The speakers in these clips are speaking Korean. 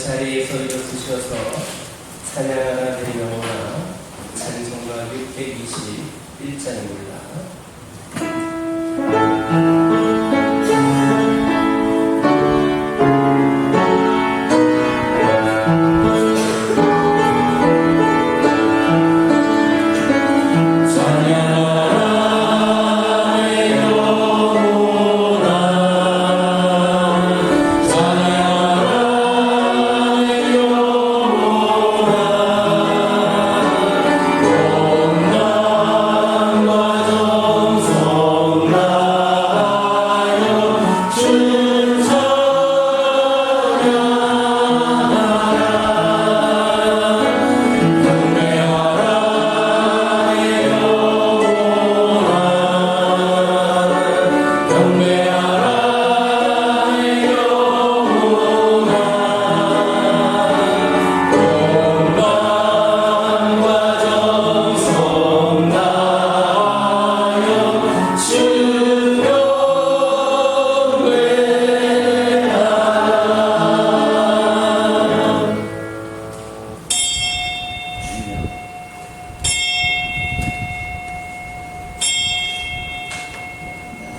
자리에서 일어서셔서 찬양하나 드리려오나 찬송가 621장입니다.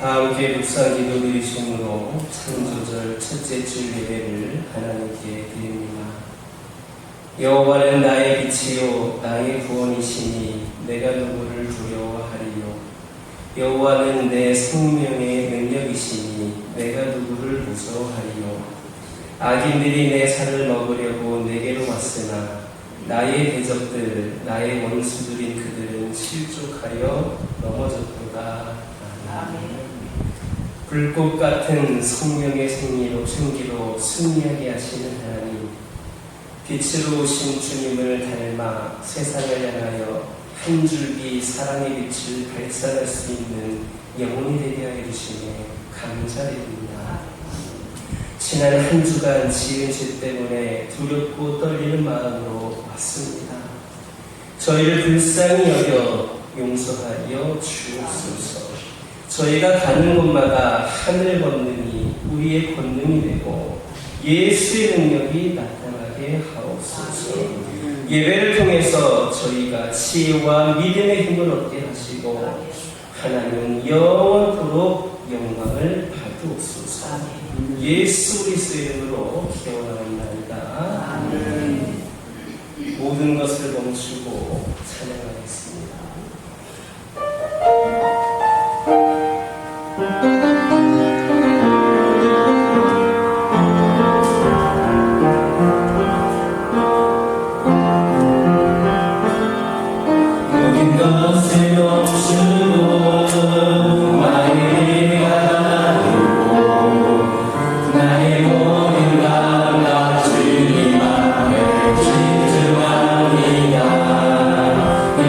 다 함께 묵상기도 드리심으로 창조절 첫째 주 예배를 하나님께 드립니다. 여호와는 나의 빛이요 나의 구원이시니 내가 누구를 두려워하리요. 여호와는 내 생명의 능력이시니 내가 누구를 무서워하리요. 악인들이 내 살을 먹으려고 내게로 왔으나 나의 대적들 나의 원수들인 그들은 실족하여 넘어졌도다. 아멘. 불꽃 같은 성령의 생기로 승리하게 하시는 하나님, 빛으로 오신 주님을 닮아 세상을 향하여 한 줄기 사랑의 빛을 발산할 수 있는 영혼이 되게 하여 주시며 감사드립니다. 지난 한 주간 지은 죄 때문에 두렵고 떨리는 마음으로 왔습니다. 저희를 불쌍히 여겨 용서하여 주옵소서. 저희가 가는 곳마다 하늘 권능이 우리의 권능이 되고 예수의 능력이 나타나게 하옵소서. 예배를 통해서 저희가 지혜와 믿음의 힘을 얻게 하시고 하나님 영원토록 영광을 받으옵소서. 예수 그리스도의 이름으로 기원하옵나이다. 모든 것을 멈추고 찬양하겠습니다.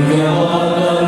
내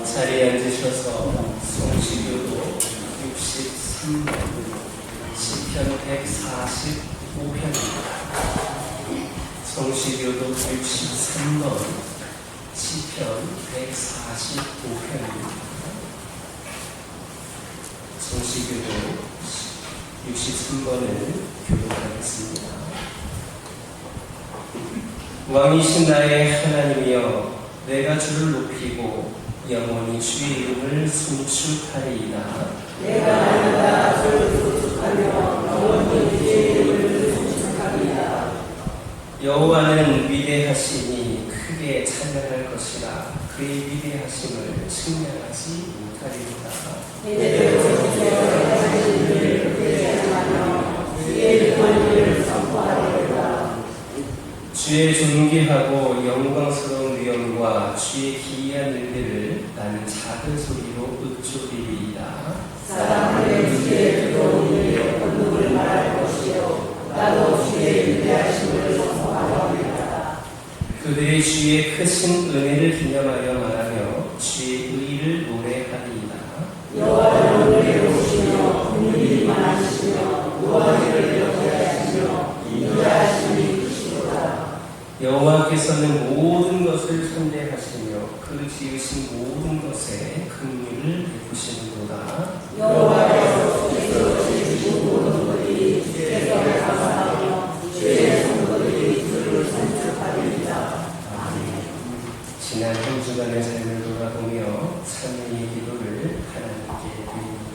자리에 앉으셔서 성시교도 63번 시편 145편입니다. 성시교도 63번 시편 145편입니다. 성시교도 63번을 교독하겠습니다. 왕이신 나의 하나님이여, 내가 주를 높이고 영원히 주의 이름을 송축하리이다. 내가 날마다 주를 송축하며 영원히 주의 이름을 송축하리이다. 여호와는 위대하시니 크게 찬양할 것이라. 그의 위대하심을 측량하지 못하리이다. 이제부터 하신 일을 크게 찬양하며 주의 위대한 일을 선포하리이다. 주의 존귀하고 영광스러운 위엄과 주의 기이한 일들을 나는 작은 소리로 읊조리리이다. 사람들의 주의 두려운 일의 권능을 말할 것이요 나도 주의 위대하심을 선포하리이다. 그들의 주의 크신 은혜를 기념하여 말하며 주의 의를 노래하리이다. 여호와는 은혜로우시며 긍휼이 많으시며 무언을 이렇게 하시며 인자하심이 크시도다. 여호와께서는 모든 것을 선대하시며 그 지으신 모든 것에 긍휼을 베푸시는도다. 여호와께서 스스로 지으신 모든 것이 주께서 감사하며 주의 성도들이 주를 선축하리이다. 아멘. 지난 한 주간의 삶을 돌아보며 찬양의 기도를 하나님께 드립니다.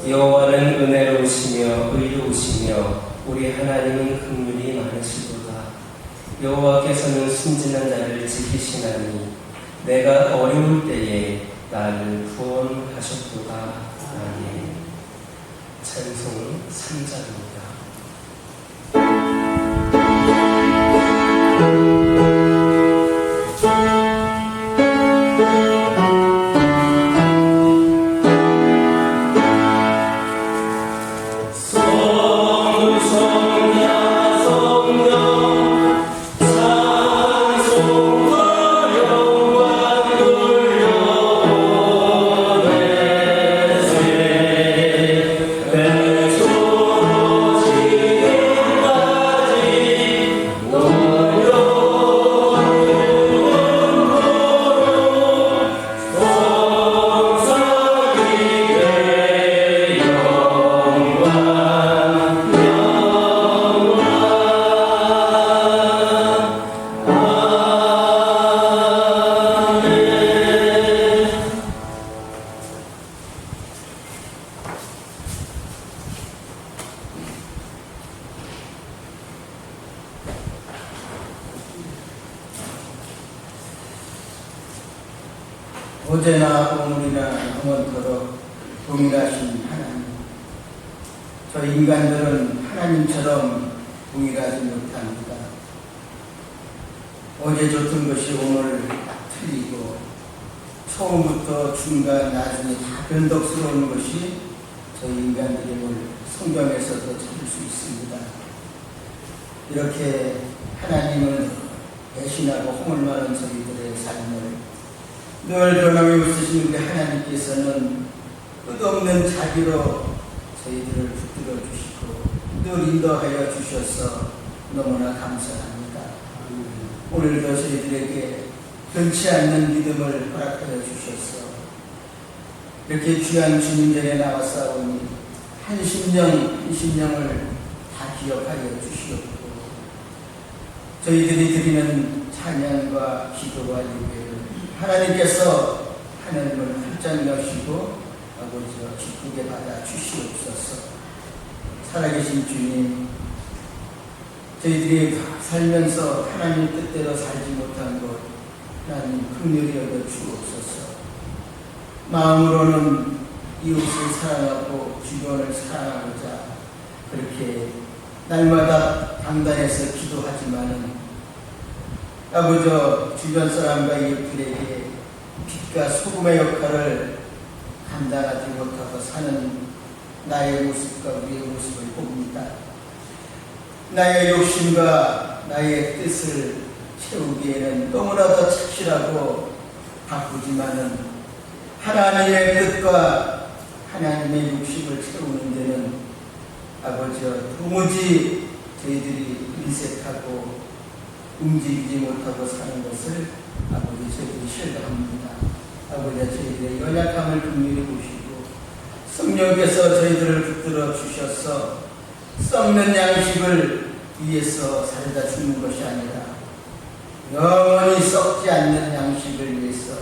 여호와는 은혜로우시며 의로우시며 우리 하나님은 긍휼이 많으시도다. 여호와께서는 순진한 자를 지키시나니 내가 어려울 때에 나를 구원하셨도다. 아멘. 찬송 3장입니다. 어제나 오늘이나 영원토록 동일하신 하나님, 저 인간들은 하나님처럼 동일하지 못합니다. 어제 좋던 것이 오늘 틀리고 처음부터 중간 나중에 다 변덕스러운 것이 저희 인간들임을 성경에서도 찾을 수 있습니다. 이렇게 하나님을 배신하고 허물 많은 저희들의 삶을 늘 변함이 없으신 우리 하나님께서는 끝없는 자비로 저희들을 붙들어 주시고 늘 인도하여 주셔서 너무나 감사합니다. 오늘도 저희들에게 변치 않는 믿음을 허락하여 주셔서 이렇게 귀한 주님 전에 나왔사오니 한 심령을 다 기억하여 주시옵고 저희들이 드리는 찬양과 기도와 예배를 하나님께서 하나님을 활짝 여시고 아버지와 기쁘게 받아 주시옵소서. 살아계신 주님, 저희들이 살면서 하나님 뜻대로 살지 못한 것 하나님 긍휼히 여겨 주옵소서. 마음으로는 이웃을 사랑하고 주변을 사랑하고자 그렇게 날마다 강단에서 기도하지만은 아버지 주변 사람과 이웃들에게 빛과 소금의 역할을 감당하지 못하고 사는 나의 모습과 우리의 모습을 봅니다. 나의 욕심과 나의 뜻을 채우기에는 너무나도 착실하고 바쁘지만은 하나님의 뜻과 하나님의 욕심을 채우는 데는 아버지 도무지 저희들이 인색하고 움직이지 못하고 사는 것을 아버지 저희들이 실감합니다. 아버지 저희들의 연약함을 긍휼히 보시고 성령께서 저희들을 붙들어 주셔서 썩는 양식을 위해서 살다 죽는 것이 아니라 영원히 썩지 않는 양식을 위해서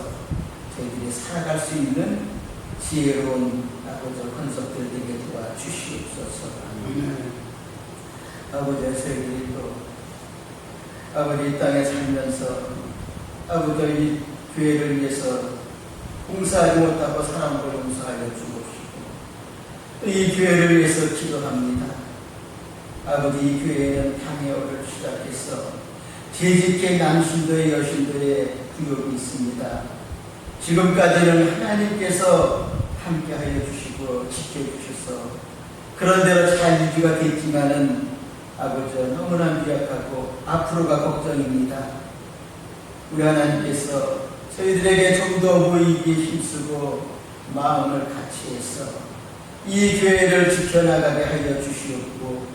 저희들이 살아갈 수 있는 지혜로운 아버지 권속들 되게 도와주시옵소서. 아버지 저희들이 또 아버지 이 땅에 살면서 아버지 이 교회를 위해서 봉사하지 못하고 사람을 용서하여 주옵시고 이 교회를 위해서 기도합니다. 아버지 이 교회에는 향해오를 시작해서 재직회 남신도의 여신도의 구역이 있습니다. 지금까지는 하나님께서 함께하여 주시고 지켜주셔서 그런 대로 잘 유지가 됐지만은 아버지 너무나 미약하고 앞으로가 걱정입니다. 우리 하나님께서 저희들에게 좀 더 보이기에 힘쓰고 마음을 같이 해서 이 교회를 지켜나가게 하여 주시옵고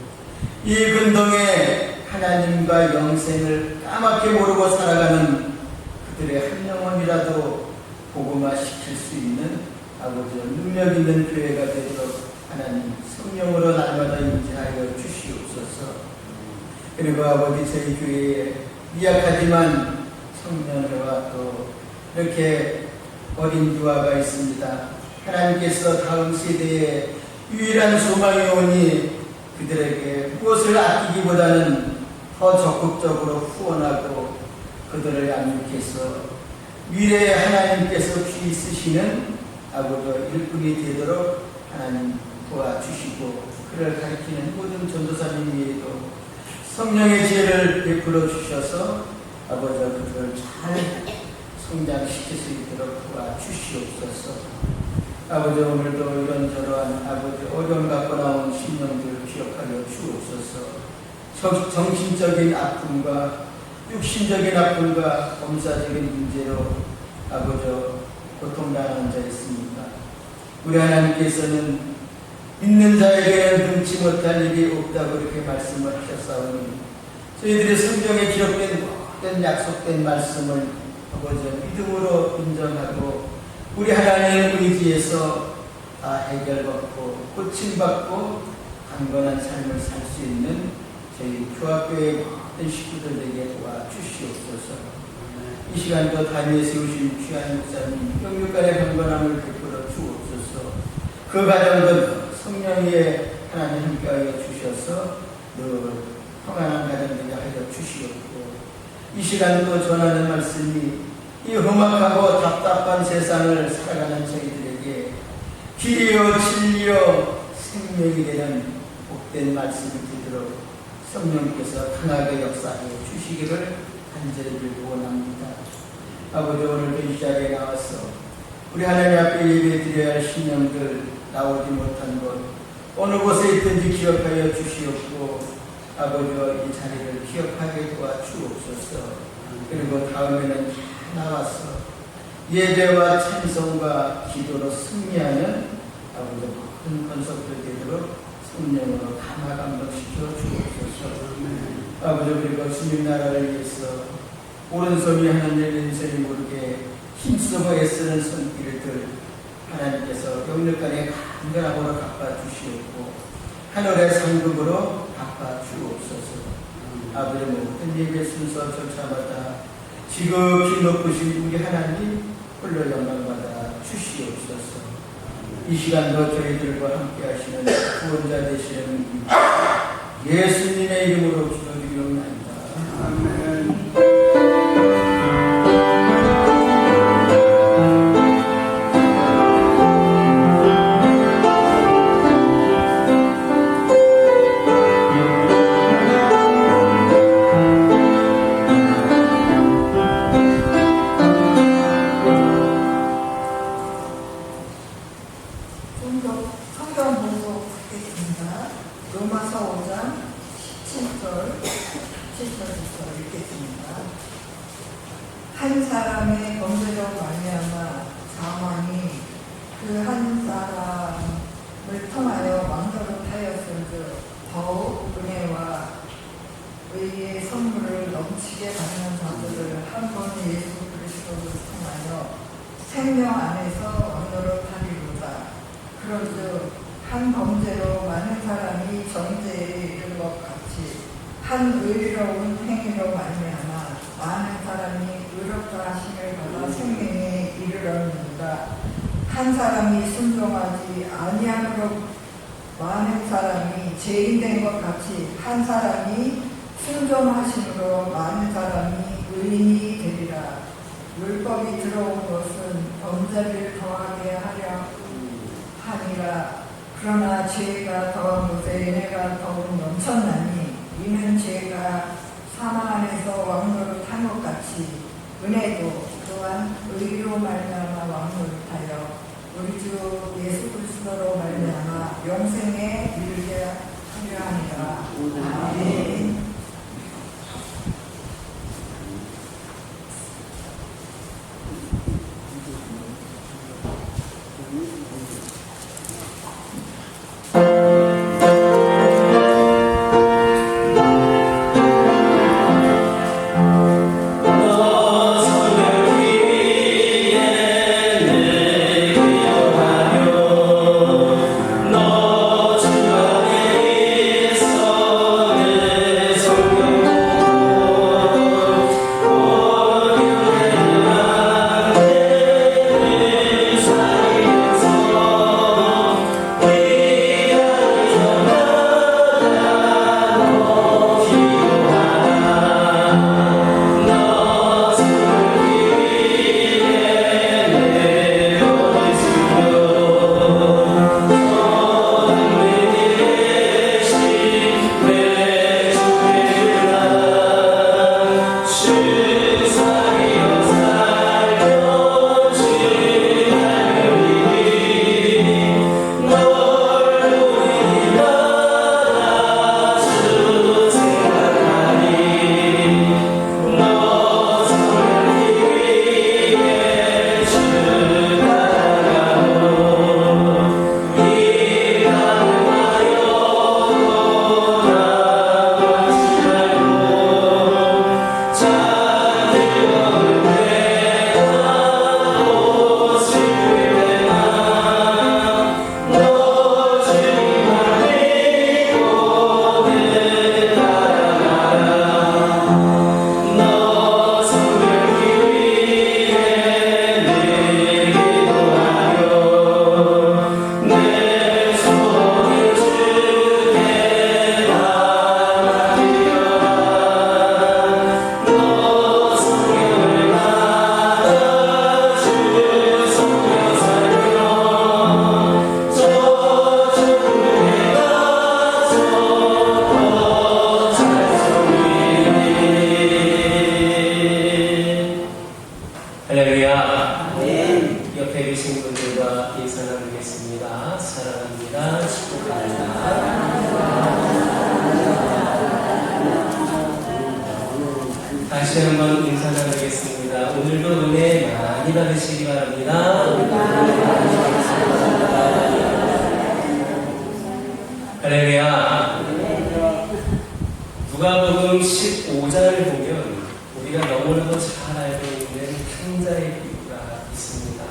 이 근동에 하나님과 영생을 까맣게 모르고 살아가는 그들의 한 영혼이라도 복음화 시킬 수 있는 아버지 능력 있는 교회가 되도록 하나님 성령으로 날마다 인지하여 주시옵소서. 그리고 아버지 저희 교회에 미약하지만 청년회와 또 이렇게 어린 유아가 있습니다. 하나님께서 다음 세대에 유일한 소망이 오니 그들에게 무엇을 아끼기보다는 더 적극적으로 후원하고 그들을 양육해서 미래에 하나님께서 귀 쓰시는 아버지 일꾼이 되도록 하나님 도와주시고 그를 가리키는 모든 전도사님 위에도 성령의 지혜를 베풀어 주셔서 아버지 그들을 잘 성장시킬 수 있도록 도와주시옵소서. 아버지 오늘도 이런저런 아버지 어려움 갖고 나온 심령들을 기억하여 주옵소서. 정신적인 아픔과 육신적인 아픔과 검사적인 문제로 아버지 고통당하는 자 있습니까? 우리 하나님께서는 믿는 자에게는 금치 못할 일이 없다고 이렇게 말씀을 하셨사오니 저희들의 성경에 기록된 모든 약속된 말씀을 아버지 믿음으로 인정하고 우리 하나님의 의지에서 다 해결받고 고침받고 강건한 삶을 살 수 있는 저희 교학교의 모든 식구들에게 도와주시옵소서. 이 시간도 담에 세우신 귀한 목사님 영육간의 강건함을 베풀어 주옵소서. 그 가정도 성령 위에 하나님 함께하여 주셔서 늘 평안한 가정 되게 하여 주시옵고 이 시간도 전하는 말씀이 이 험악하고 답답한 세상을 살아가는 저희들에게 길이요 진리요 생명이 되는 복된 말씀이 되도록 성령께서 강하게 역사하여 주시기를 간절히 빌고 원합니다. 아버지 오늘도 이 자리에 나와서 우리 하나님 앞에 예배 드려야 할 신령들 나오지 못한 곳 어느 곳에 있든지 기억하여 주시옵고 아버지 이 자리를 기억하게 도와주옵소서. 그리고 다음에는 나와서 예배와 찬송과 기도로 승리하는 아버지 모든 건석들 되도록 성령으로 감화 감동시켜 주옵소서. 아버지 그리고 주님 나라를 위해서 오른손이 하는 일 인생이 모르게 힘쓰고 애쓰는 손길들 하나님께서 영육간의 간절함으로 갚아주시옵고 하늘의 상급으로 갚아주옵소서. 아버지 모든 예배 순서 절차마다 지극히 높으신 우리 하나님 홀로 영광받아 주시옵소서. 이 시간도 저희들과 함께 하시는 구원자 되시는 예수님의 이름으로 기도드리옵나이다. 아멘. 성경 보고 읽겠습니다. 로마서 5장 17절 읽겠습니다. 한 사람의 범죄로 말미암아 사망이 그 한 사람을 통하여 왕노릇하였은즉 더욱 은혜와 의의 선물을 넘치게 받는 자들을 한 번 예수 그리스도를 통하여 생명 안에서 왕노릇하리로다. 그런즉 한 범죄로 많은 사람이 정죄에 이른 것 같이 한 의로운 행위로 말미암아 많은 사람이 의롭다 하심을 받아 생명에 이르렀느니라. 한 사람이 순종하지 아니함으로 많은 사람이 죄인된 것 같이 한 사람이 순종하심으로 많은 사람이 의인이 되리라. 율법이 들어온 것은 범죄를 더하게 하려 하니라. 그러나 죄가 더한 곳에 은혜가 더욱 넘쳤나니 이는 죄가 사망 안에서 왕노릇한 것 같이 은혜도 또한 의로 말미암아 왕노릇하여 우리 주 예수 그리스도로 말미암아 영생에 이르게 하려 하니라. 아멘. 다시 한번 인사 나누겠습니다. 오늘도 은혜 많이 받으시기 바랍니다. 할렐루야. 누가복음 15장을 보면 우리가 너무나도 잘 알고 있는 탕자의 비유가 있습니다.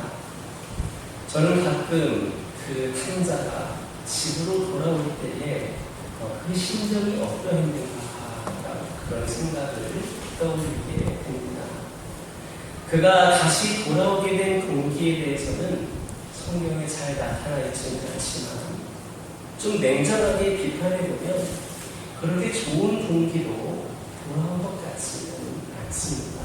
저는 그 탕자가 집으로 돌아올 때에 그 심정이 어떠했는가 그런 생각을 떠올리게 됩니다. 그가 다시 돌아오게 된 동기에 대해서는 성경에 잘 나타나 있지는 않지만 좀 냉정하게 비판해보면 그렇게 좋은 동기로 돌아온 것 같지는 않습니다.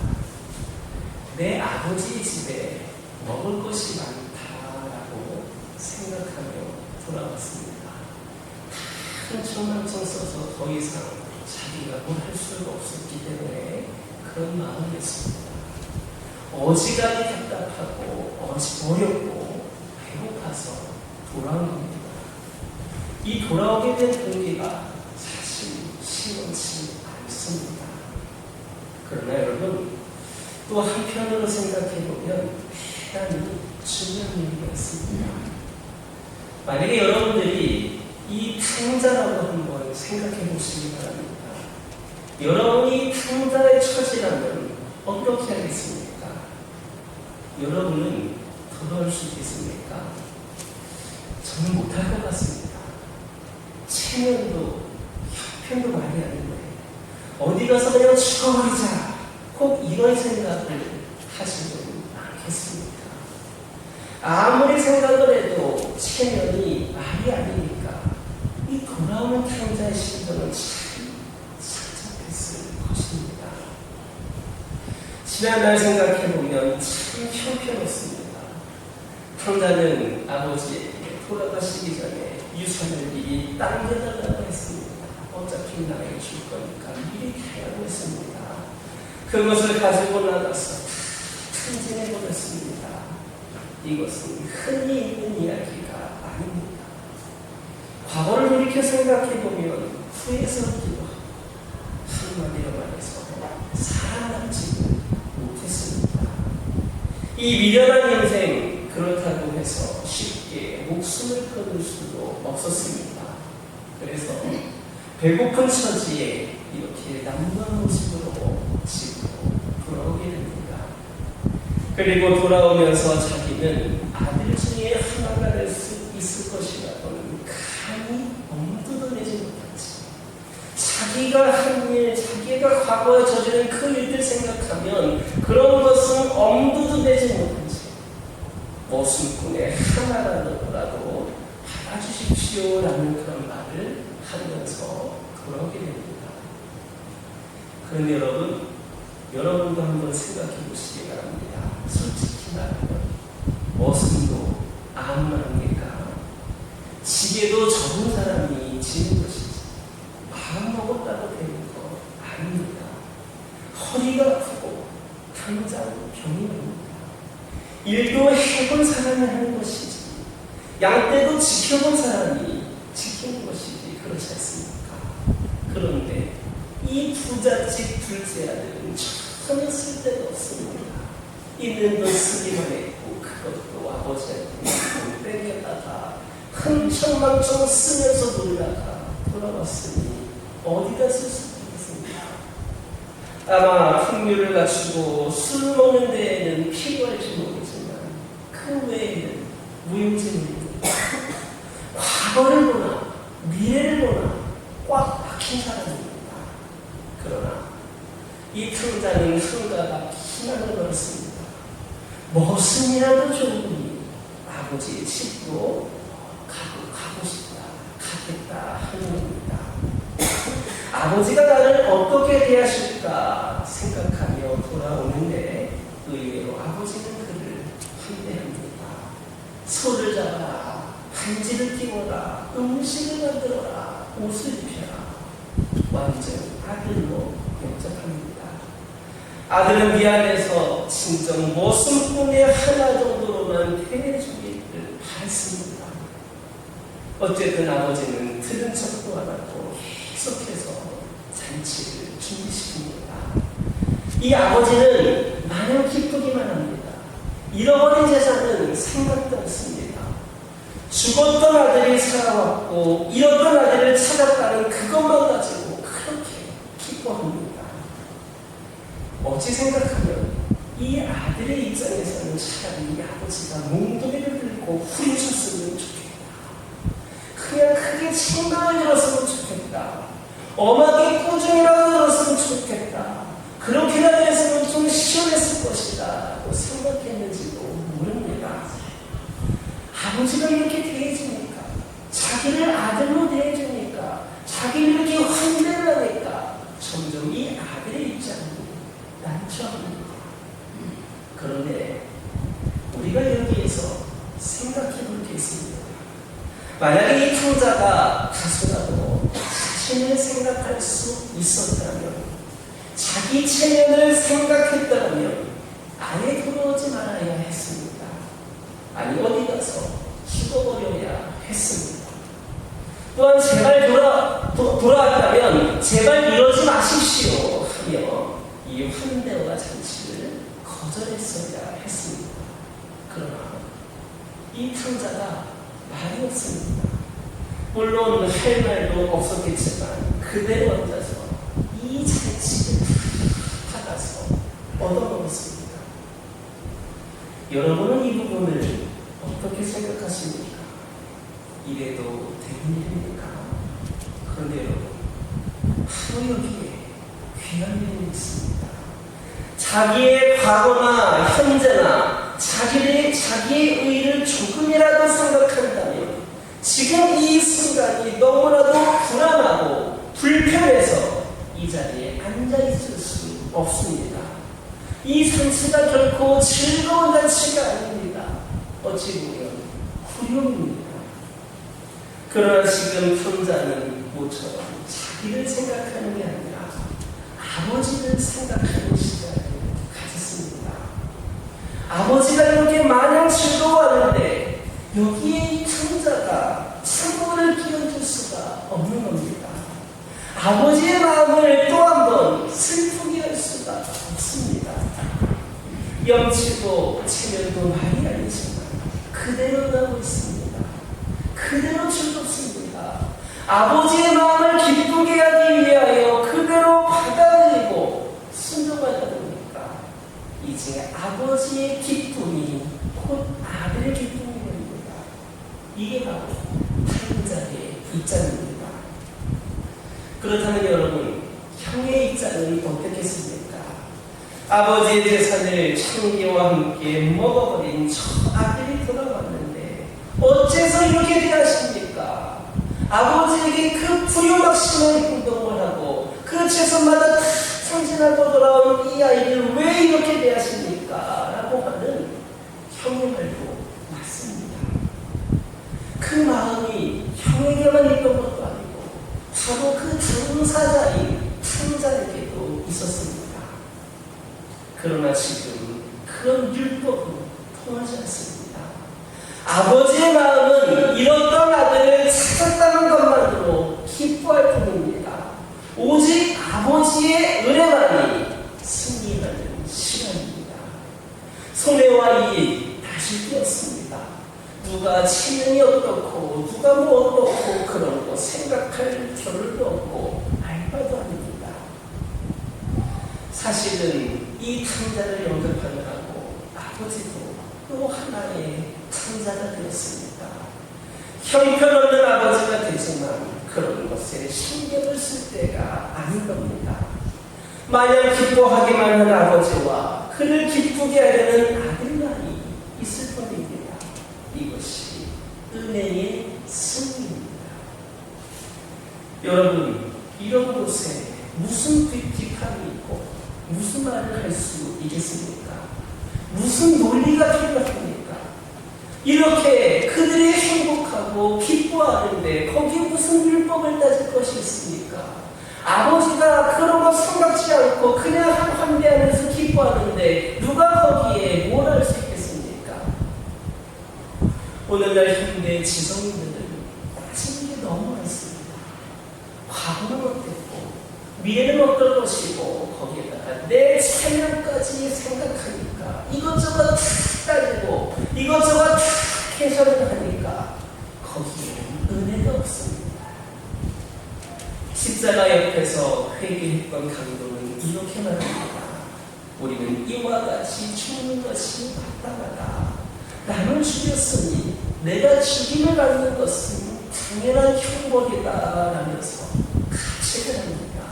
내 아버지의 집에 먹을 것이 많다라고 생각하며 돌아왔습니다. 흥청망청 써서 더 이상 자기가 뭘 할 수가 없었기 때문에 그런 마음을 했습니다. 어지간히 답답하고 어렵고 배고파서 돌아온 겁니다. 이 돌아오게 된 동기가 사실 심원치 않습니다. 그러나 여러분 또 한편으로 생각해보면 대단히 중요한 일이 있습니다. 만약에 여러분들이 이 탕자라고 한번 생각해 보시기 바랍니다. 여러분이 탕자의 처지라면 어떻게 하겠습니까? 여러분은 돌아올 수 있겠습니까? 저는 못할 것 같습니다. 체면도 형편도 말이 아닌 거예요. 어디 가서 그냥 죽어버리자 꼭 이런 생각을 하시는 않겠습니까? 아무리 생각을 해도 체면이 말이 아니니까 이 돌아오는 탕자의 심정은 참 착잡했을 것입니다. 지난날 생각해보면 참 형편없습니다. 탕자는 아버지에게 돌아가시기 전에 유산을 미리 당겨달라고 했습니다. 어차피 나에게 줄 거니까 미리 가라고 했습니다. 그것을 가지고 나가서 탕진해버렸습니다. 이것은 흔히 있는 이야기가 아닙니다. 과거를 돌이켜 생각해보면 후회스럽기도 하고 한마디로 말해서 살아남지는 못했습니다. 이 미련한 인생 그렇다고 해서 쉽게 목숨을 끊을 수도 없었습니다. 그래서 배고픈 처지에 이렇게 남는 모습으로 집으로 돌아오게 됩니다. 그리고 돌아오면서 자기는 아들 중에 하나가 될 수 있을 것이라고는 감히 엄두도 내지 못하지. 자기가 한 일, 자기가 과거에 저지른 그 일들 생각하면 그런 것은 엄두도 내지 못하지. 모순꾼의 하나라도 받아주십시오라는 그런 말을 하면서 돌아오게 됩니다. 그런데 여러분도 한번 생각해 보시기 바랍니다. 솔직히 말하면 머슴도 아무나입니까? 지게도 적은 사람이 지는 것이지 마음 먹었다고 되는 거 아닙니다. 허리가 아프고 당장 병이 납니다. 일도 해본 사람이 하는 것이지 양떼도 지켜본 사람이 지키는 것이지 그렇지 않습니까? 그런데 이 부잣집 둘째 아들은 전혀 쓸데가 없습니다. 있는 돈 쓰기만 했고 그것도 아버지한테 뺏겨다가 흥청망청 쓰면서 놀다가 돌아왔으니 어디다 쓸 수 있겠습니까? 아마 풍류를 갖추고 술 먹는 데에는 필요할지 모르지만 그 외에는 무용지물입니다. 과거를 보나 미래를 보나 꽉 박힌 사람입니다. 그러나 이 탕자는 흥가가 희망을 걸었습니다. 무엇이라도 좋으니 아버지의 집으로 가고 싶다, 가겠다 하는 겁니다. 아버지가 나를 어떻게 대하실까 생각하며 돌아오는데 의외로 아버지는 그를 환대합니다. 소를 잡아라, 반지를 끼워라, 음식을 만들어라, 옷을 입혀라. 완전 아들로 영접합니다. 아들은 미안해서 친정 모순꾼의 하나 정도로만 대해주기를 바랬습니다. 어쨌든 아버지는 들은 척도 안 하고 계속해서 잔치를 준비시킵니다. 이 아버지는 마냥 기쁘기만 합니다. 잃어버린 재산은 생각도 않습니다. 죽었던 아들이 살아왔고 잃었던 아들을 찾았다는 그것만 가지고 그렇게 기뻐합니다. 어찌 생각하면 이 아들의 입장에서는 차라리 이 아버지가 몽둥이를 들고 후리쳤으면 좋겠다. 큰 칭찬을 들었으면 좋겠다. 엄하게 꾸중이라도 들었으면 좋겠다. 그렇게라도 했으면 좀 시원했을 것이다 라고 생각했는지도 모릅니다. 아버지가 이렇게 대해주니까, 자기를 아들로 대해주니까, 자기를 이렇게 환대를 하니까 점점 이 아들의 입장이 난처합니다. 그런데 우리가 여기에서 생각해 볼 게 있습니다. 만약에 이 탕자가 다소라도 자신을 생각할 수 있었다면, 자기 체면을 생각했다면 아예 돌아오지 말아야 했습니다. 아니 어디 가서 죽어버려야 했습니다. 또한 제발 돌아왔다면 제발 이러지 마십시오 하며 이 환대와 잔치를 거절했어야 했습니다. 그러나 이 탕자가 말이 없습니다. 물론 할 말도 없었겠지만 그대로 앉아서 이 잔치를 받아서 얻어먹었습니다. 여러분은 이 부분을 어떻게 생각하십니까? 이래도 되는 일입니까? 그런데 여러분, 바로 여기에 귀한 일이 있습니다. 자기의 과거나 현재나 자기의 의의를 조금이라도 생각한다면 지금 이 순간이 너무나도 불안하고 불편해서 이 자리에 앉아있을 수 없습니다. 이 잔치가 결코 즐거운 잔치가 아닙니다. 어찌 보면 후련입니다. 그러나 지금 탕자는 모처럼 자기를 생각하는 게 아니라 아버지를 생각하는 시간을 가졌습니다. 아버지가 이렇게 마냥 즐거워하는데 여기에 이 탕자가 찬물을 끼얹을 수가 없는 겁니다. 아버지의 마음을 또 한 번 슬프게 할 수가 없습니다. 염치도 체면도 많이 아니지만 그대로 나고 있습니다. 그대로 즐겁습니다. 아버지의 마음을 기쁘게 하기 위하여 그대로 받아들이고 순종하다 보니까 이제 아버지의 기쁨이 곧 아들의 기쁨이 됩니다. 이게 바로 탕자의 입장입니다. 그렇다면 여러분, 형의 입장은 어떻겠습니까? 아버지의 재산을 창기와 함께 먹어버린 저 아들이 돌아왔는데 어째서 이렇게 대하십니까? 아버지에게 그 불효막심한 행동을 하고 그 재산마다 다 상진하고 돌아온 이 아이를 왜 이렇게 대하십니까? 라고 하는 형의 말도 맞습니다. 그 마음이 형에게만 있던 것도 아니고 바로 그 당사자인 탕자에게도 있었습니다. 그러나 지금 그런 율법은 통하지 않습니다. 아버지의 마음은 잃었던 아들을 찾았다는 것만으로 기뻐할 뿐입니다. 오직 아버지의 은혜만이 승리하는 시간입니다. 손해와 이익 다시 뛰었습니다. 누가 체면이 어떻고 누가 뭐 어떻고 그런 거 생각할 겨를도 없고 알바도 아닙니다. 사실은 이 탕자를 영접하느라고 아버지도 또 하나의 탕자가 되었습니다. 형편없는 아버지가 되지만 그런 것에 신경을 쓸 때가 아닌 겁니다. 마냥 기뻐하기만 한 아버지와 그를 기쁘게 하려는 아들만이 있을 뿐입니다. 이것이 은혜의 승리입니다. 여러분, 이런 곳에 무슨 비판이 있고 무슨 말을 할 수 있겠습니까? 무슨 논리가 필요합니까? 이렇게 그들이 행복하고 기뻐하는데 거기에 무슨 율법을 따질 것이 있습니까? 아버지가 그런 거 생각지 않고 그냥 환대하면서 기뻐하는데 누가 거기에 뭘 할 수 있겠습니까? 오늘날 현대 지성인들은 따지는 게 너무 많습니다. 과거는 어땠고 미래는 어떨 것이고 거기에다가 내 체면까지 생각하니까 이것저것 다 따지고 이것저것 다 캐셔를 하니까 거기에는 은혜가 없습니다. 십자가 옆에서 회개했던 강도는 이렇게 말합니다. 우리는 이와 같이 죽는 것이 마땅하다. 남을 죽였으니 내가 죽임을 받는 것은 당연한 형벌이다라면서 같이 가랍니다.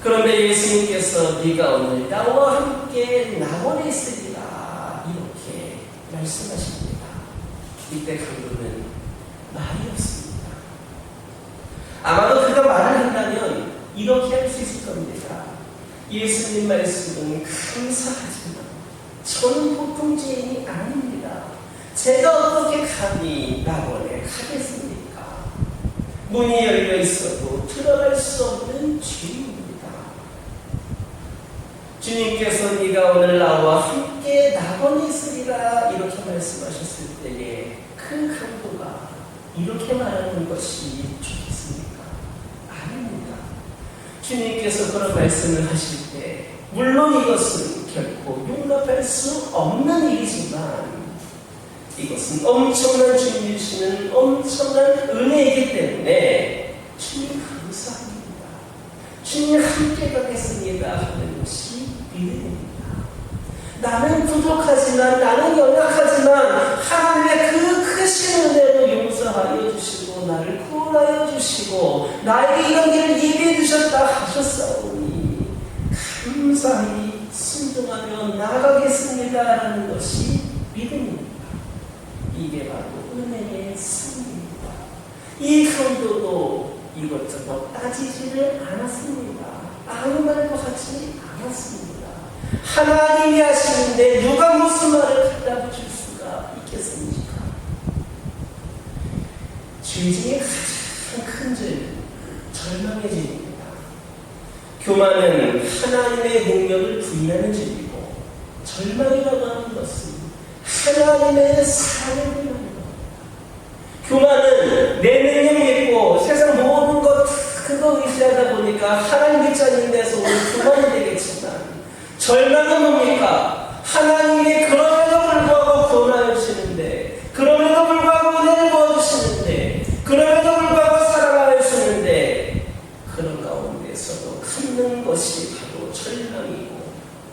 그런데 예수님께서 네가 오늘 나와 함께 낙원에 있으리라 이렇게 말씀하십니다. 이때 강도는 말이 없습니다. 아마도 그가 말을 한다면 이렇게 할 수 있을 겁니다. 예수님 말씀은 감사하지만 저는 보통 죄인이 아닙니다. 제가 어떻게 감히 낙원에 가겠습니까? 문이 열려 있어도 들어갈 수 없는 죄인입니다. 주님께서 네가 오늘 나와 함께 낙원에 있으리라 이렇게 말씀하셨을 때에 그 강도가 이렇게 말하는 것이 좋겠습니까? 아닙니다. 주님께서 그런 말씀을 하실 때 물론 이것은 결코 용납할 수 없는 일이지만 이것은 엄청난 주님 주시는 엄청난 은혜이기 때문에 주님 감사합니다. 주님 함께 가겠습니다 하는 것이 믿음입니다. 나는 부족하지만 나는 연약하지만 하나님의 그 크신 은혜로 용서하여 주시고 나를 구원하여 주시고 나에게 이런 길을 예비해 주셨다 하셨사오니 감사히 순종하며 나아가겠습니다라는 것이 믿음입니다. 이게 바로 은혜의 승리입니다. 이 강도도 이것저것 따지지를 않았습니다. 아무 말도 하지 않았습니다. 하나님이 하시는데 누가 무슨 말을 갖다 붙일 수가 있겠습니까? 죄 중에 가장 큰 죄는 절망의 죄입니다. 교만은 하나님의 능력을 부인하는 죄이고 절망이라고 하는 것은 하나님의 사랑을 부인하는 겁니다. 교만은 내 능력 믿고 세상 모든 것 그거 의지하다 보니까 하나님 믿지 않는 데서 오늘 교만이 되겠지만 절망은 뭡니까? 하나님이 그럼에도 불구하고 구원하여 주시는데 그럼에도 불구하고 은혜를 부어주시는데 그럼에도 불구하고 사랑하여 주시는데 그런 가운데서도 갖는 것이 바로 절망이고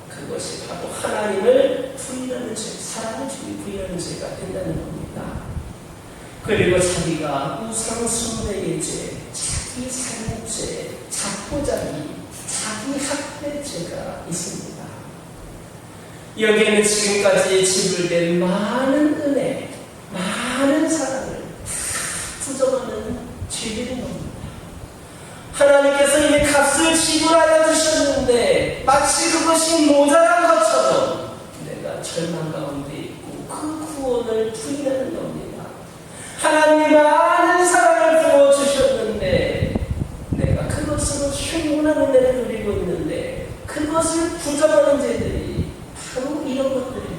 그것이 바로 하나님을 부인하는 죄, 사랑을 부인하는 죄가 된다는 겁니다. 그리고 자기가 우상 숭배의 죄, 자기 살인죄, 자포자기, 자기 학대죄가 있습니다. 여기에는 지금까지 지불된 많은 은혜, 많은 사랑을 부정하는 죄들인 겁니다. 하나님께서 이미 값을 지불하여 주셨는데 마치 그것이 모자란 것처럼 내가 절망 가운데 있고 그 구원을 부인하는 겁니다. 하나님이 많은 사랑을 부어주셨는데 내가 그것으로 충분한 은혜를 누리고 있는데 그것을 부정하는 죄들이 바로 이런 것들입니다.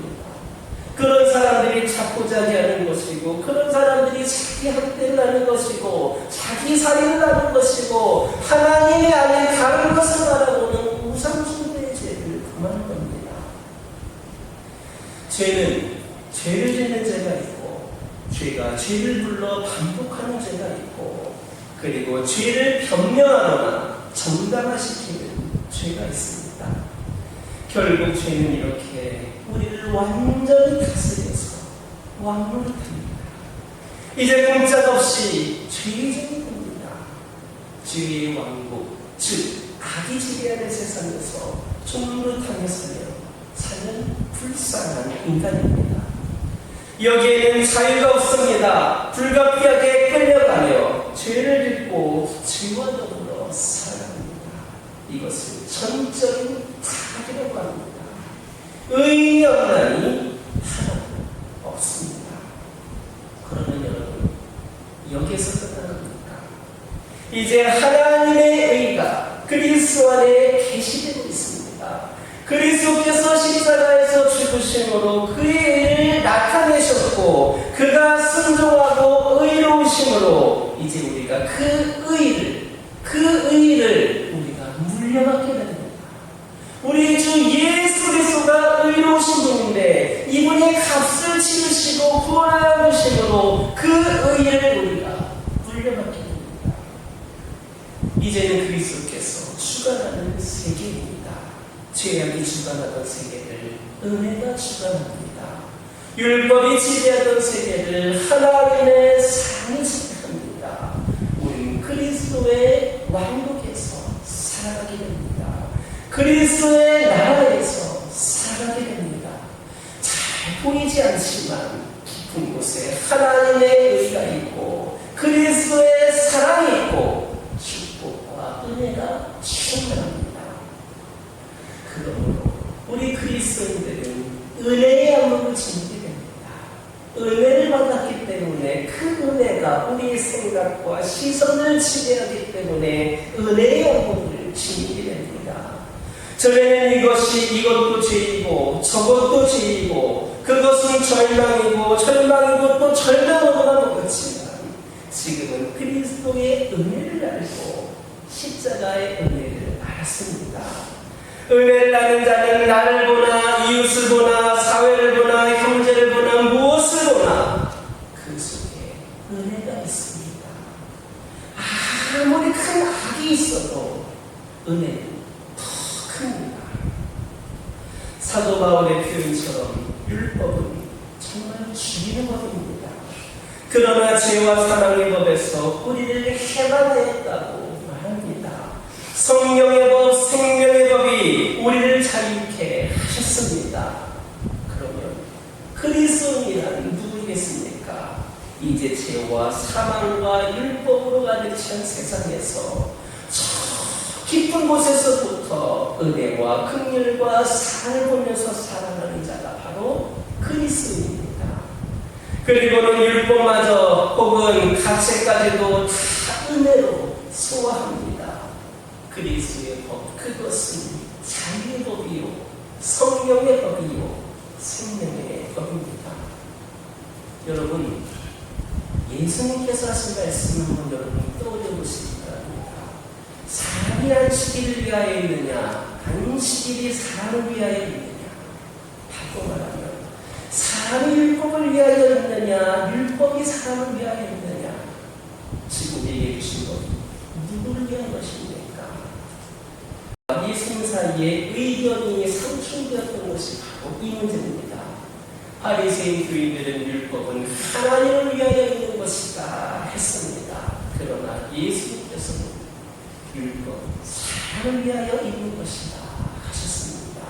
그런 사람들이 자포자기하는 것이고 그런 사람들이 자기 학대를 하는 것이고 자기 살인을 하는 것이고 하나님이 아닌 다른 것을 바라보는 우상숭배의 죄를 금하는 겁니다. 죄는 죄를 짓는 죄가 있고 죄가 죄를 불러 반복하는 죄가 있고 그리고 죄를 변명하거나 정당화시키는 죄가 있습니다. 결국 죄는 이렇게 우리를 완전히 다스려서 왕노릇 합니다. 이제 꼼짝없이 죄의존이 됩니다. 죄의 왕국, 즉 악이 지배하는 세상에서 종노릇하며 사는 불쌍한 인간입니다. 여기에는 자유가 없습니다. 불가피하게 끌려가며 죄를 짓고 죄와 더불어 살아갑니다. 이것을 전적인 타락이라고 합니다. 의인이 없나니 하나도 없습니다. 그러면 여러분 여기에서 끝나갑니까? 이제 하나님의 의가 그리스도 안에 계시되고 있습니다. 그리스도께서 십자가에서 죽으심으로 그의 의를 나타내셨고 그가 순종하고 의로우심으로 이제 우리가 그 의를 우리가 물려받게 됩니다. 우리 주 예수 그리스도가 의로우신 분인데 이분이 값을 치르시고 구원하여 주심으로 그 의를 우리가 물려받게 됩니다. 이제는 그리스도께서 주관하는 세계입니다. 죄악이 주관하던 세계를 은혜가 주관합니다. 율법이 지배하던 세계를 하나님의 사랑이 지배합니다. 그리스도의 나라에서 살아가게 됩니다. 잘 보이지 않지만 깊은 곳에 하나님의 의가 있고 그리스도의 사랑이 있고 축복과 은혜가 충만합니다. 그러므로 우리 그리스도인들은 은혜의 안목을 지니게 됩니다. 은혜를 받았기 때문에 그 은혜가 우리의 생각과 시선을 지배하기 때문에 은혜의 안목을 지니게 됩니다. 전에는 이것도 죄이고 저것도 죄이고 그것은 절망이고 또 절망으로만 먹었지만 지금은 그리스도의 은혜를 알고 십자가의 은혜를 알았습니다. 은혜를 아는 자는 나를 보나 이웃을 보나 사회를 보나 형제를 보나 무엇을 보나 그 속에 은혜가 있습니다. 아무리 큰 악이 있어도 은혜는 더 큽니다. 사도 바울의 표현처럼 율법은 정말 죽이는 법입니다. 그러나 죄와 사랑의 법에서 우리를 해방하였다고 말합니다. 성령의 법, 생명의 법이 우리를 자유케 하셨습니다. 그러면 그리스도인이란 누구겠습니까? 이제 죄와 사망과 율법으로 가득 찬 세상에서 저 깊은 곳에서부터 은혜와 긍휼과 사랑을 보면서 살아가는 자가 바로 그리스도인입니다. 그리고는 율법마저 혹은 가책까지도 다 은혜로 소화합니다. 그리스도의 법, 그것은 자유의 법이요 성령의 법이요 생명의 법입니다. 여러분, 예수님께서 하신 말씀 한번 여러분 떠올려 보시기 바랍니다. 사람이 안식일을 위하여 있느냐 안식일이 사람을 위하여 있느냐. 바꿔 말하면 사람이 율법을 위하여 있느냐 율법이 사람을 위하여 있느냐. 지금 얘기해 주신 것 누구를 위한 것입니까? 예수님 사이에 의견이 상충되었던 것이 바로 이 문제입니다. 바리새인 교인들은 율법은 하나님을 위하여 있는 것이다 했습니다. 그러나 예수님께서는 율법 사람을 위하여 있는 것이다 하셨습니다.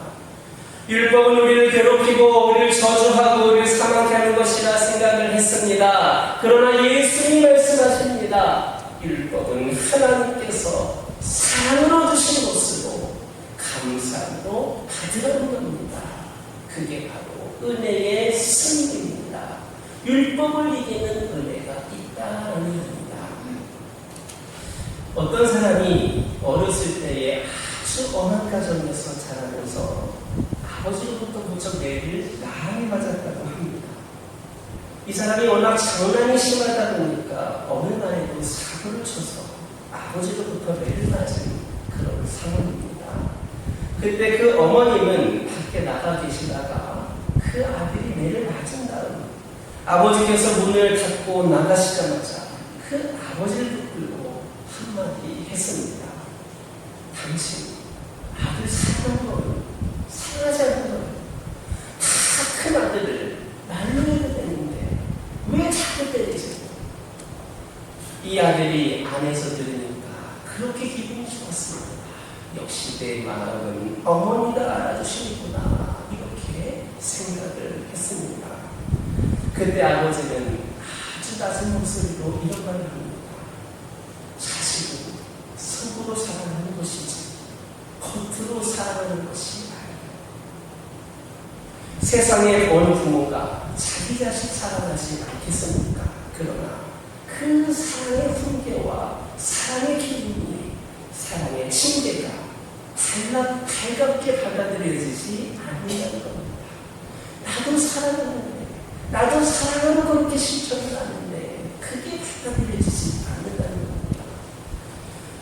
율법은 우리를 괴롭히고 우리를 저주하고 우리를 사망케 하는 것이라 생각을 했습니다. 그러나 예수님이 말씀하십니다. 율법은 하나님께서 사랑으로 주신 것으로 감사로 받으라는 겁니다. 그게 바로 은혜의 승리입니다. 율법을 이기는 은혜가 있다는 겁니다. 어떤 사람이 어렸을 때에 아주 엄한 가정에서 자라면서 아버지로부터 무척 매를 많이 맞았다고 합니다. 이 사람이 워낙 장난이 심하다 보니까 어느 날에도 사고를 쳐서 아버지로부터 매를 맞은 그런 상황입니다. 그때 그 어머님은 밖에 나가 계시다가 그 아들이 매를 맞은 다음 아버지께서 문을 닫고 나가시자마자 그 아버지를 붙들고 한마디 했습니다. 당신 아들 사는 걸 사랑하지 않는 걸 다 큰 아들을 말로 해도 되는데 왜 자꾸 때리세요? 이 아들이 안에서 들으니까 그렇게 기분이 좋았습니다. 역시 내 마음은 어머니가 알아주시는구나 이렇게 생각을 했습니다. 그때 아버지는 아주 낮은 목소리로 이런 말을 합니다. 자식은 속으로 살아가는 것이지 겉으로 살아가는 것이 아니야. 세상에 온 부모가 자기 자식 사랑하지 않겠습니까? 그러나 그 사랑의 훈계와 사랑의 기분이 사랑의 징계가 달갑게 받아들여지지 않는다는 겁니다. 나도 사랑하는데 나도 사랑으로 그렇게 실천을 하는데 그게 받아들여지지 않는다는 겁니다.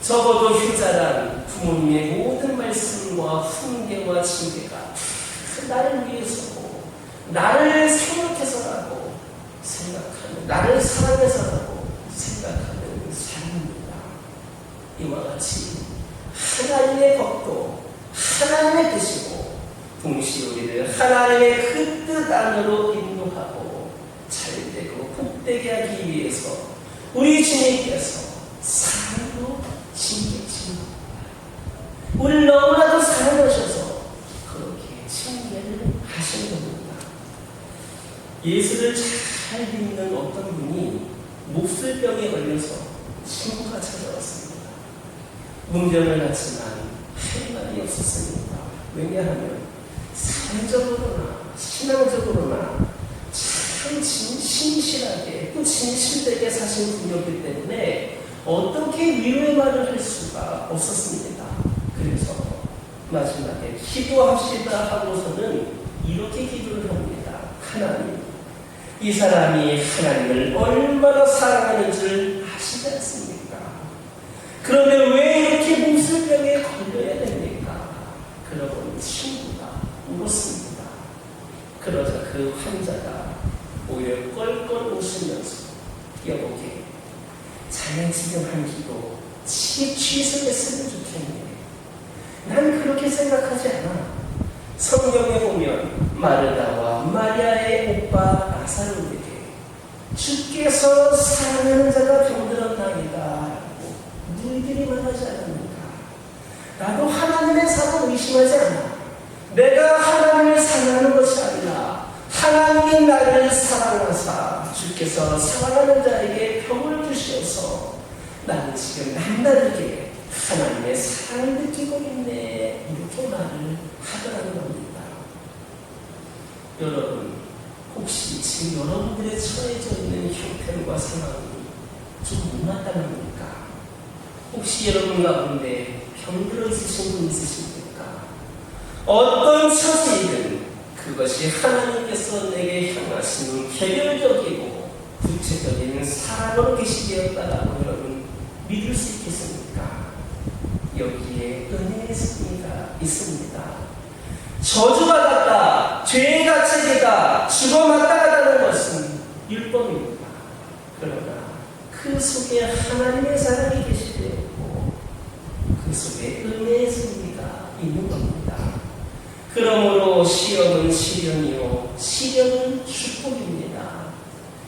적어도 효자란 부모님의 모든 말씀과 훈계와 징계가 나를 위해서고 나를 생각해서라고 생각하는 나를 사랑해서라고 생각하는 사람입니다. 이와 같이 하나님의 법도 하나님의 뜻이고 동시에 우리를 하나님의 그 뜻 안으로 인도하고 잘되고 복되게 하기 위해서 우리 주님께서 사랑으로 징계하십니다. 우리를 너무나도 사랑하시고 예수를 잘 믿는 어떤 분이 몹쓸병에 걸려서 친구가 찾아왔습니다. 문병을 낳지만 할 말이 없었습니다. 왜냐하면 사회적으로나 신앙적으로나 참 신실하게 또 진실되게 사신 분이었기 때문에 어떻게 위로의 말을 할 수가 없었습니다. 그래서 마지막에 기도합시다 하고서는 이렇게 기도를 합니다. 하나님, 이 사람이 하나님을 얼마나 사랑하는 줄 아시지 않습니까? 그런데 왜 이렇게 몹쓸병에 걸려야 됩니까? 그러고 친구가 울었습니다. 그러자 그 환자가 오히려 껄껄 웃으면서 여보게, 자네 지금 한 기도 취소했으면 좋겠네. 난 그렇게 생각하지 않아. 성경에 보면 마르다와 마리아의 오빠 나사로에게 주께서 사랑하는 자가 병들었나이다 라고 너희들이 말하지 않습니까? 나도 하나님의 사랑 의심하지 않아. 내가 하나님을 사랑하는 것이 아니라 하나님이 나를 사랑하사 주께서 사랑하는 자에게 병을 주셔서 나는 지금 남다르게 하나님의 사랑을 느끼고 있네, 이렇게 말을 하더라는 겁니다. 여러분, 혹시 지금 여러분들의 처해져 있는 형편과 상황이 좀 못마땅합니까? 혹시 여러분 가운데 병들어 있으신 분 있으십니까? 어떤 처지이든 그것이 하나님께서 내게 향하시는 개별적이고 구체적인 사랑으로 계시되었다라고 여러분 믿을 수 있겠습니까? 여기에 은혜의 승리가 있습니다. 저주받았다, 죄의 가책이다, 죽어마땅하다는 것은 율법입니다. 그러나 그 속에 하나님의 사랑이 계시되었고 그 속에 은혜의 승리가 있는 겁니다. 그러므로 시험은 시련이요 시련은 축복입니다.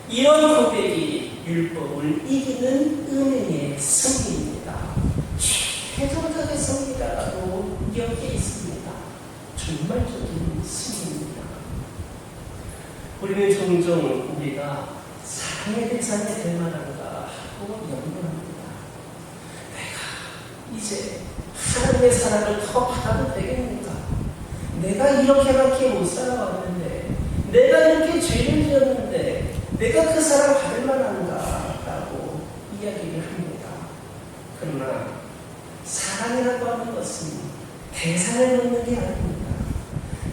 이런 고백이 율법을 이기는 은혜의 승리입니다. 최종적인 승리라고 여기에 있습니다. 정말적인 승리입니다. 우리는 종종 우리가 사랑의 대상이 될 만한가 하고 염려합니다. 내가 이제 하나님의 사랑을 더 받아도 되겠는가? 내가 이렇게밖에 못 살아왔는데, 내가 이렇게 죄를 지었는데 내가 그 사랑 받을 만한가? 라고 이야기를 합니다. 그러나 사랑이라고 하는 것은 대상을 놓는 게 아닙니다.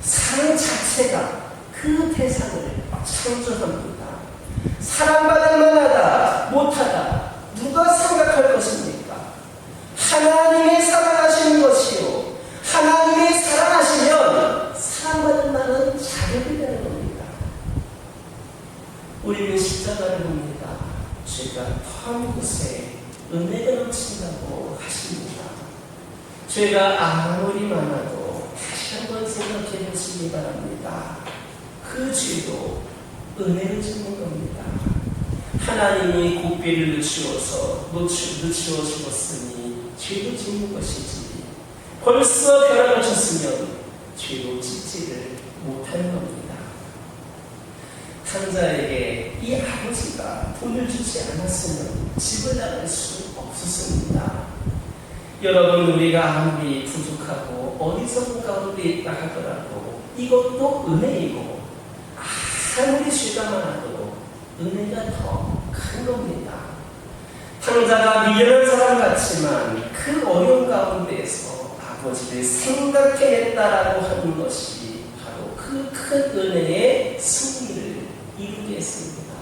사랑 자체가 그 대상을 창조합니다. 사랑받을 만하다, 못하다, 누가 생각할 것입니까? 하나님의 사랑하시는 것이요, 하나님의 사랑하시면 사랑받을 만한 자격이 되는 겁니다. 우리는 십자가를 봅니다. 죄가 더한 곳에 은혜가 넘친다고 하십니다. 죄가 아무리 많아도 다시 한번 생각해 보시기 바랍니다. 그 죄도 은혜를 주는 겁니다. 하나님이 고삐를 늦추어 주었으니 죄도 짓는 것이지, 벌써 벼락을 쳤으면 죄도 짓지를 못하는 겁니다. 상자에게 이 아버지가 돈을 주지 않았으면 집을 나갈 수 없었습니다. 여러분, 우리가 아무리 부족하고 어리석은 가운데 있다 하더라도 이것도 은혜이고, 아무리 죄가 많아도 은혜가 더 큰 겁니다. 상자가 미련한 사람 같지만 그 어려운 가운데에서 아버지를 생각해냈다라고 하는 것이 바로 그 큰 은혜의 승리를 이루게 했습니다.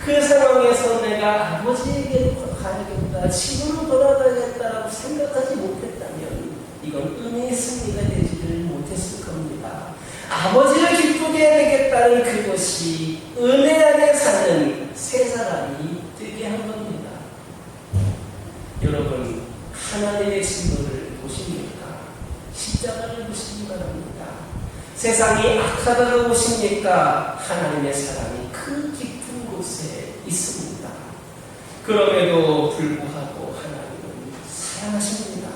그 상황에서 내가 아버지에게로 가야겠다, 집으로 돌아가야겠다라고 생각하지 못했다면 이건 은혜의 승리가 되지를 못했을 겁니다. 아버지를 기쁘게 해야 되겠다는 그것이 은혜 안에 사는 새 사람이 되게 한 겁니다. 여러분, 하나님의 진노를 보십니까? 십자가를 보시기 바랍니다. 세상이 악하다고 보십니까? 하나님의 사랑이 그 깊은 곳에 있습니다. 그럼에도 불구하고 하나님은 사랑하십니다.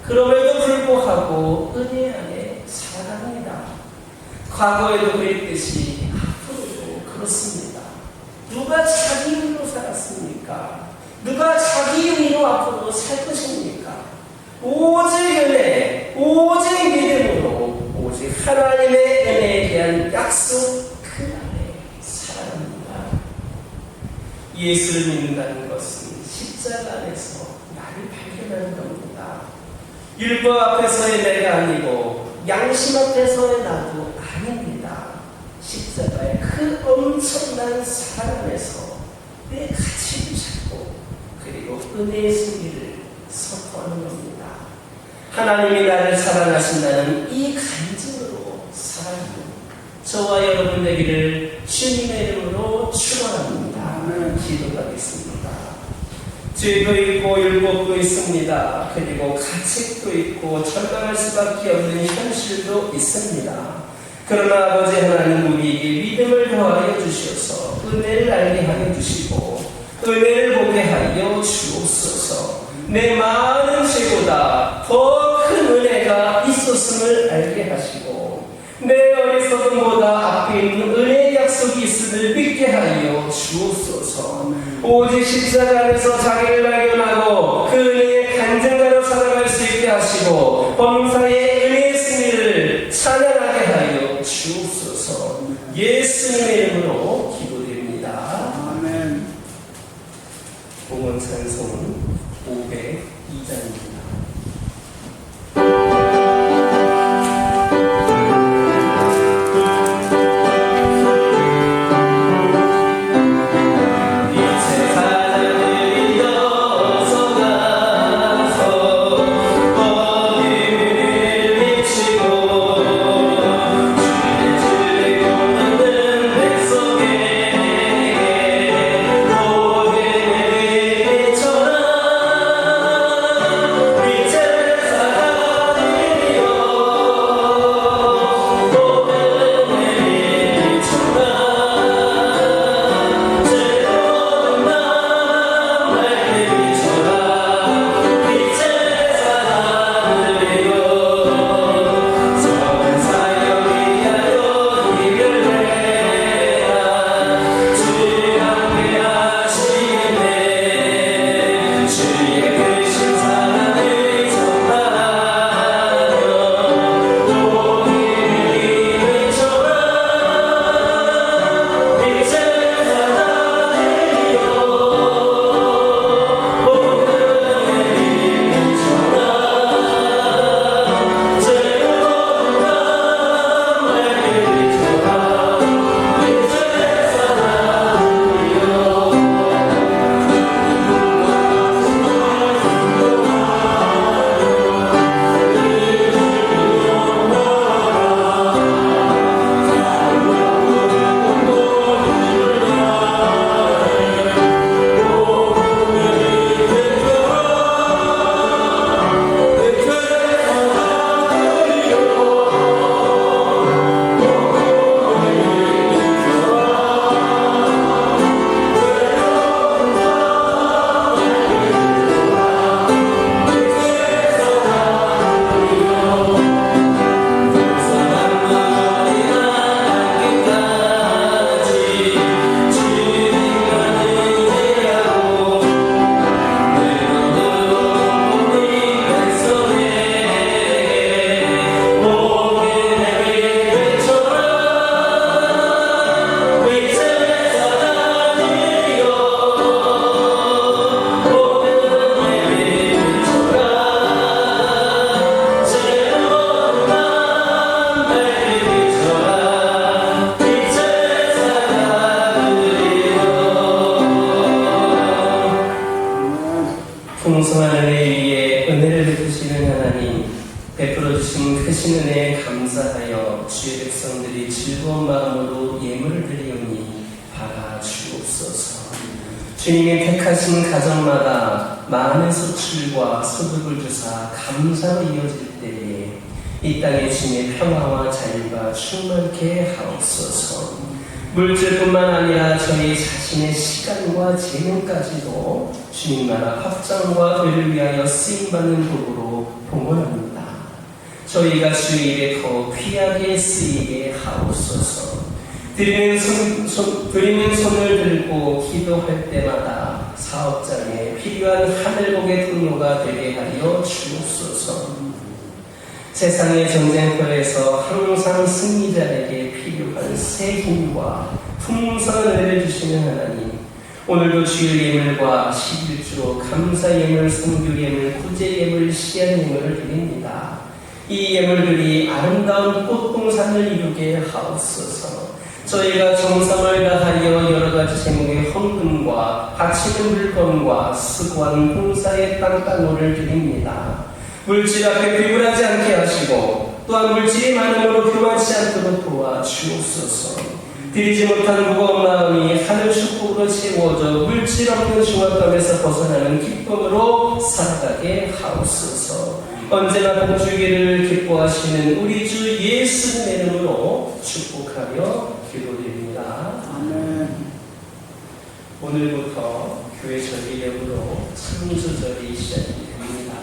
그럼에도 불구하고 은혜 안에 살아갑니다. 과거에도 그랬듯이 앞으로도 누가 자기 의로 살았습니까? 누가 자기 의로 앞으로 살 것입니까? 오직 은혜, 오직 믿음으로, 오직 하나님의 은혜에 대한 약속 그 안에 살아갑니다. 예수를 믿는다는 것은 십자가 안에서 나를 발견하는 겁니다. 율법 앞에서의 내가 아니고 양심 앞에서의 나도 아닙니다. 십자가의 그 엄청난 사랑 안에서 내 가치를 찾고 그리고 은혜의 승리를 선포하는 겁니다. 하나님이 나를 사랑하신다는 이 간증으로 살아가는 저와 여러분 되기를 주님의 이름으로 축원합니다. 기도하겠습니다. 죄도 있고 율법도 있습니다. 그리고 가책도 있고 절망할 수밖에 없는 현실도 있습니다. 그러나 아버지 하나님 우리에게 믿음을 더하여 주셔서 은혜를 알게 하여 주시고 은혜를 보게 하여 주옵소서. 내 많은 죄보다 더 큰 은혜가 있었음을 알게 하시고 내 어리석음보다 앞에 있는 은혜의 약속이 있음을 믿게 하여 주옵소서. 오직 십자가 안에서 자기를 발견하고 그 은혜의 간증자로 살아갈 수 있게 하시고 범사의 은혜의 승리를 찬양하게 하여 주옵소서. 예수님의 이름으로 기도드립니다. 아멘. 봉헌 찬송은 502장입니다. 풍성한 은혜 위에 은혜를 베푸시는 하나님, 베풀어 주신 크신 은혜에 감사하여 주의 백성들이 즐거운 마음으로 예물을 드리오니 받아 주옵소서. 주님이 택하신 가정마다 많은 소출과 소득을 주사 감사로 이어질 때에 이 땅에 주님의 평화와 자유가 충만케 하옵소서. 물질뿐만 아니라 저희 자신의 시간과 재능까지도 주님 나라 확장과 의를 위하여 쓰임받는 도구로 봉헌합니다. 저희가 주의 일에 더 귀하게 쓰이게 하옵소서. 드리는 손을 들고 기도할 때마다 사업장에 필요한 하늘복의 통로가 되게 하여 주옵소서. 세상의 전쟁터에서 항상 승리자에게 필요한 새 힘과 풍성한 은혜를 주시는 하나님, 오늘도 주일 예물과 11주로 감사 예물, 성교 예물, 구제 예물, 시한 예물을 드립니다. 이 예물들이 아름다운 꽃동산을 이루게 하옵소서. 저희가 정성을 다하여 여러 가지 제목의 헌금과 바치는 물건과 수고한 봉사의 땅땅호를 드립니다. 물질 앞에 비굴하지 않게 하시고 또한 물질이 많음으로 교만치 않도록 도와주옵소서. 드리지 못한 무거운 마음이 하늘 축복으로 채워져 물질 없는 중압감에서 벗어나는 기쁨으로 살아가게 하옵소서. 언제나 복주기를 기뻐하시는 우리 주 예수님의 이름으로 축복하며 기도드립니다. 아멘. 오늘부터 교회 절기력으로 창조절이 시작이 됩니다.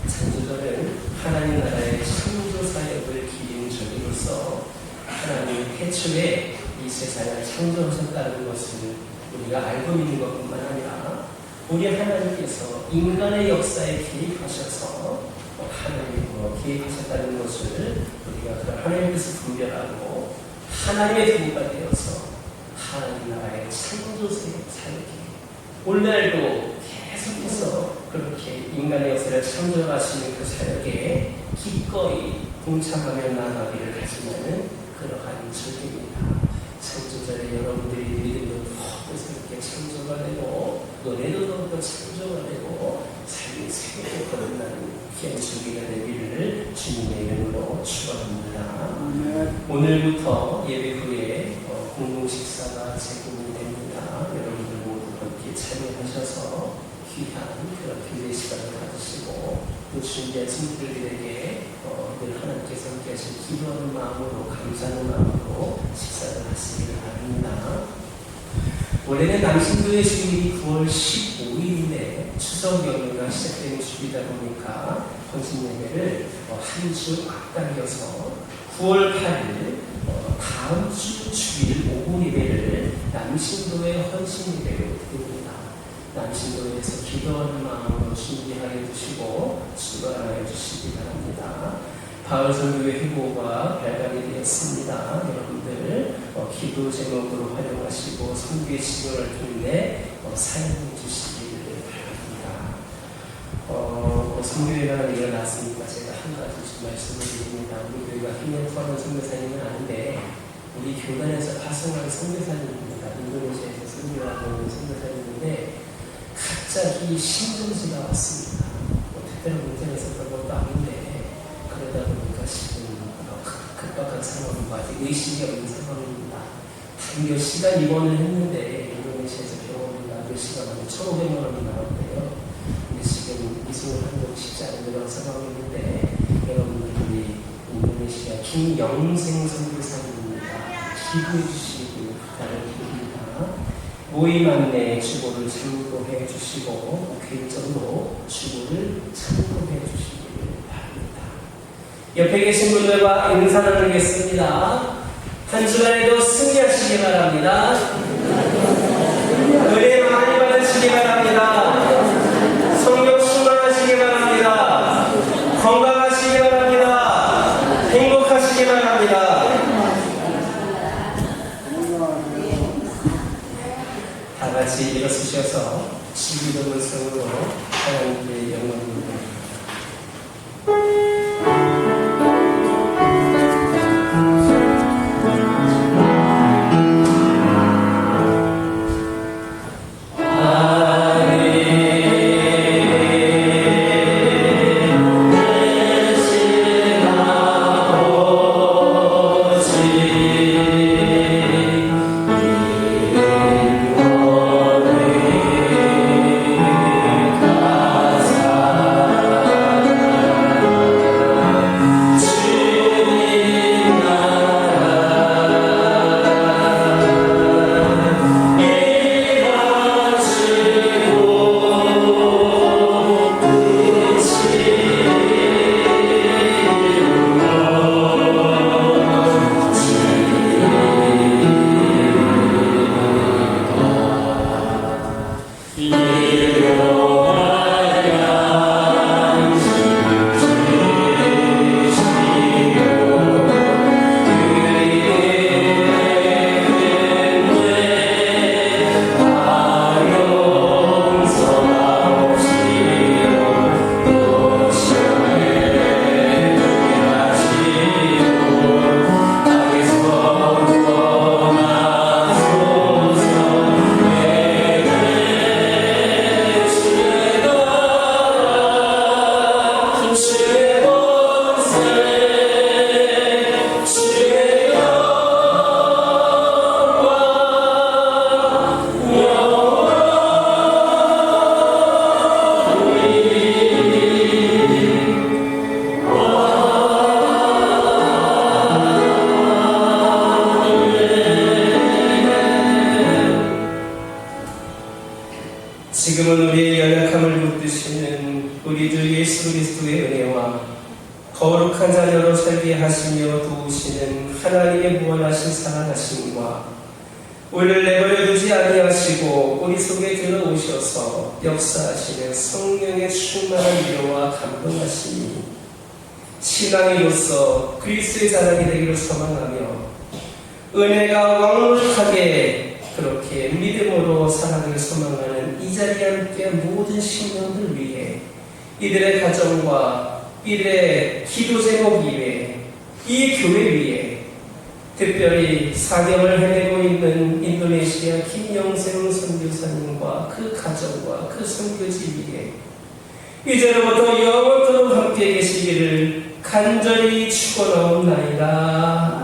창조절은 하나님 나라의 창조 사역을 기린 절기로서 하나님 태초에 이 세상을 창조하셨다는 것을 우리가 알고 있는 것뿐만 아니라 우리 하나님께서 인간의 역사에 개입하셔서 하나님으로 개입하셨다는 것을 우리가 그 하나님의 뜻을 분별하고 하나님의 도구가 되어서 하나님 나라의 창조 사역이 오늘날도 계속해서 그렇게 인간의 역사를 창조하시는 그 사역에 기꺼이 동참하며 나아가기를 가지는 그러한 절기입니다. 창조절에 여러분들이 믿음으로 더욱더 새롭게 창조가 되고 노래도 더욱더 창조가 되고 삶이 새롭게 거듭나는 귀한 준비가 되기를 주님의 이름으로 축원합니다. 오늘부터 예배 후에 공동식사가 제공이 됩니다. 여러분들 모두 함께 참여하셔서 귀한 그런 기도의 시간을 가지시고 또 준비한 친구들에게 늘 하나님께서 함께 하신 기도하는 마음으로 감사하는 마음으로 식사를 하시기를 바랍니다. 원래는 남신도의 주일이 9월 15일인데 추석 연휴가 시작되는 주이다 보니까 헌신 예배를 한 주 앞당겨서 9월 8일 다음 주 주일 오후 예배를 남신도의 헌신 예배로 드립니다. 남신도에서 기도하는 마음으로 준비하여 주시고 수고하여 주시기 바랍니다. 바울선교회 회고가 발간이 되었습니다. 여러분들 기도 제목으로 활용하시고 선교의 지도를 통해 사용해 주시기를 바랍니다. 선교회가 일어났으니까 제가 한 가지 말씀을 드립니다. 우리 교회가 힘을 포함한 선교사님은 아닌데 우리 교단에서 파송한 선교사님입니다. 인도네시아에서 선교하는 선교사님인데 갑자기 신종지가 왔습니다. 특별한 문제가 있었던 것도 아닌데 그러다 보니까 지금 급박한 상황이고 아직 의식이 없는 상황입니다. 몇 시간 입원을 했는데 인도네시아에서 병원을 몇 시간 만에 1,500만 원이 나왔대요. 근데 지금 이송을 하는 건 쉽지 않은 그런 상황인데 여러분들이 인도네시아 김영생 선교사님입니다. 기도해 주시기 부탁을 드립니다. 모임 안내 주보를 참고해 주시고 개인적으로 주보를 참고해 주시기를 바랍니다. 옆에 계신 분들과 인사 나누겠습니다. 한 주간에도 승리하시기 바랍니다. 은혜 많이 받으시기 바랍니다. 성령 충만하시기 바랍니다. 건강하시기 바랍니다. 행복하시기 바랍니다. 다 같이 일어서셔서 시기도문 성으로 하나님께 영광을 드립니다. 붙드시는 우리 주 예수 그리스도의 은혜와 거룩한 자녀로 살게 하시며 도우시는 하나님의 무한하신 사랑하심과 우리를 내버려 두지 아니하시고 우리 속에 들어오셔서 역사하시는 성령의 충만한 위로와 감동하심이 신앙인으로서 그리스도의 자랑이 되기를 소망하며 은혜가 왕락하게 그렇게 믿음으로 살아가길 소망하는 이 자리에 함께한 모든 신령들 위해 이들의 가정과 이들의 기도 제목 위에 이 교회 위에 특별히 사경을 헤매고 있는 인도네시아 김영생 선교사님과 그 가정과 그 선교지 위에 이제로부터 영원토록 함께 계시기를 간절히 축원하옵나이다.